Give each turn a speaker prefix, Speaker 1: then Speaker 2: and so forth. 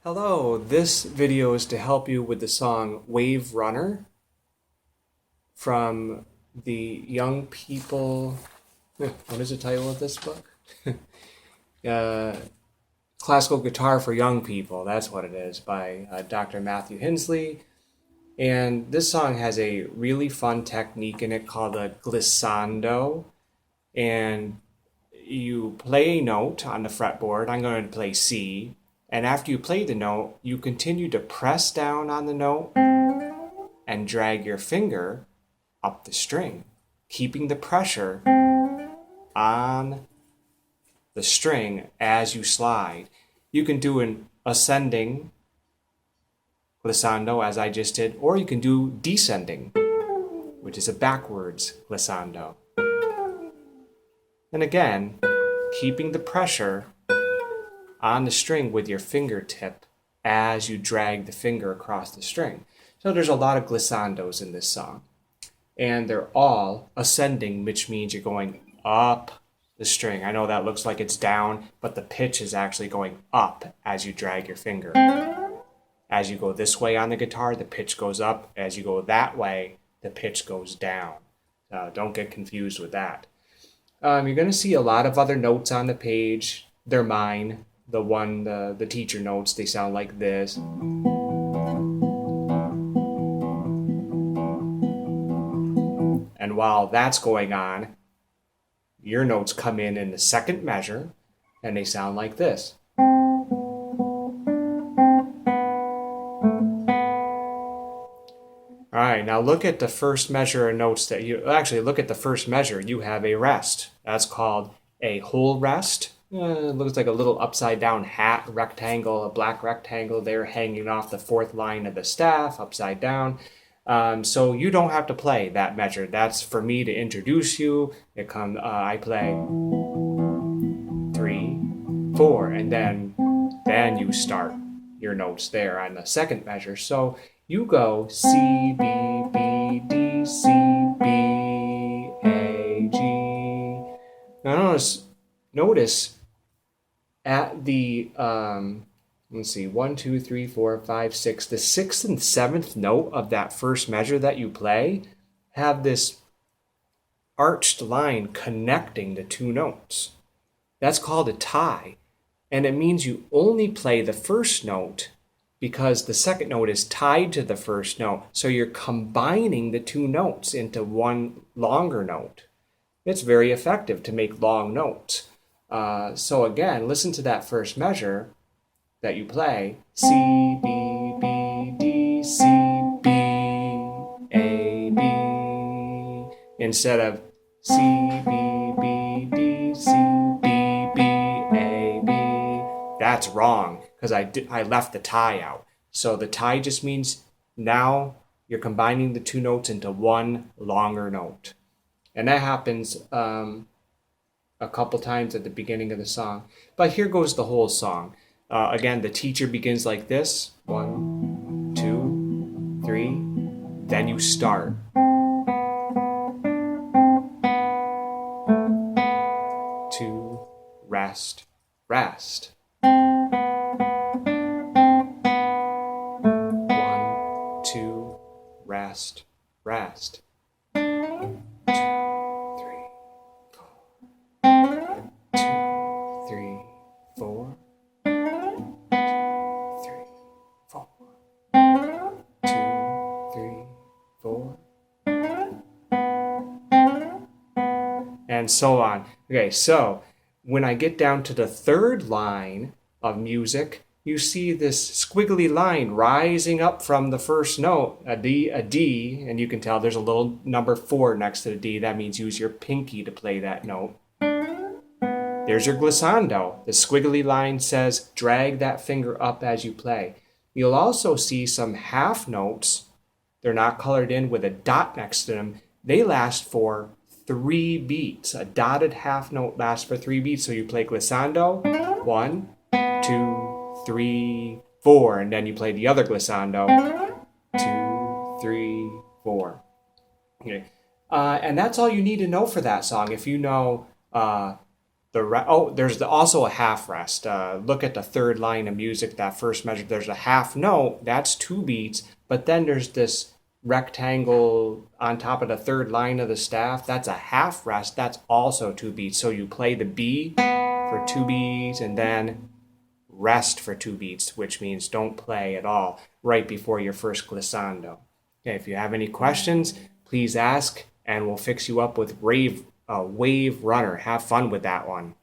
Speaker 1: Hello, this video is to help you with the song Waverunner from the Young People. What is the title of this book? uh, Classical Guitar for Young People, that's what it is, by Dr. Matthew Hinsley. And this song has a really fun technique in it called a glissando. And you play a note on the fretboard. I'm going to play C. And after you play the note, you continue to press down on the note and drag your finger up the string, keeping the pressure on the string as you slide. You can do an ascending glissando, as I just did, or you can do descending, which is a backwards glissando. And again, keeping the pressure on the string with your fingertip as you drag the finger across the string. So there's a lot of glissandos in this song. And they're all ascending, which means you're going up the string. I know that looks like it's down, but the pitch is actually going up as you drag your finger. As you go this way on the guitar, the pitch goes up. As you go that way, the pitch goes down. Don't get confused with that. You're going to see a lot of other notes on the page. They're mine. The teacher notes, they sound like this. And while that's going on, your notes come in the second measure, and they sound like this. All right, now look at the first measure of notes that look at the first measure. You have a rest. That's called a whole rest. It looks like a little upside down hat rectangle, a black rectangle there hanging off the fourth line of the staff, upside down. So you don't have to play that measure. That's for me to introduce you. I play 3, 4, and then you start your notes there on the second measure. So you go C, B, B, D, C, B, A, G. Now notice at the, let's see, 1, 2, 3, 4, 5, 6, the 6th and 7th note of that first measure that you play have this arched line connecting the two notes. That's called a tie. And it means you only play the first note because the second note is tied to the first note. So you're combining the two notes into one longer note. It's very effective to make long notes. So again, listen to that first measure that you play. C, B, B, D, C, B, A, B. Instead of C, B, B, D, C, B, B, A, B. That's wrong because I left the tie out. So the tie just means now you're combining the two notes into one longer note. And that happens a couple times at the beginning of the song. But here goes the whole song. Again, the teacher begins like this. 1, 2, 3. Then you start. 2, rest, rest. 1, 2, rest, rest. 4. And so on. Okay, so when I get down to the third line of music, you see this squiggly line rising up from the first note, a D, and you can tell there's a little number 4 next to the D. That means use your pinky to play that note. There's your glissando. The squiggly line says drag that finger up as you play. You'll also see some half notes. They're not colored in with a dot next to them. They last for 3 beats. A dotted half note lasts for 3 beats. So you play glissando, 1, 2, 3, 4, and then you play the other glissando, 2, 3, 4. Okay. And that's all you need to know for that song. If you know There's also a half rest. Look at the third line of music, that first measure. There's a half note, that's 2 beats, but then there's this rectangle on top of the third line of the staff. That's a half rest. That's also 2 beats. So you play the B for 2 beats and then rest for 2 beats, which means don't play at all right before your first glissando. Okay, if you have any questions, please ask, and we'll fix you up with Waverunner. Have fun with that one.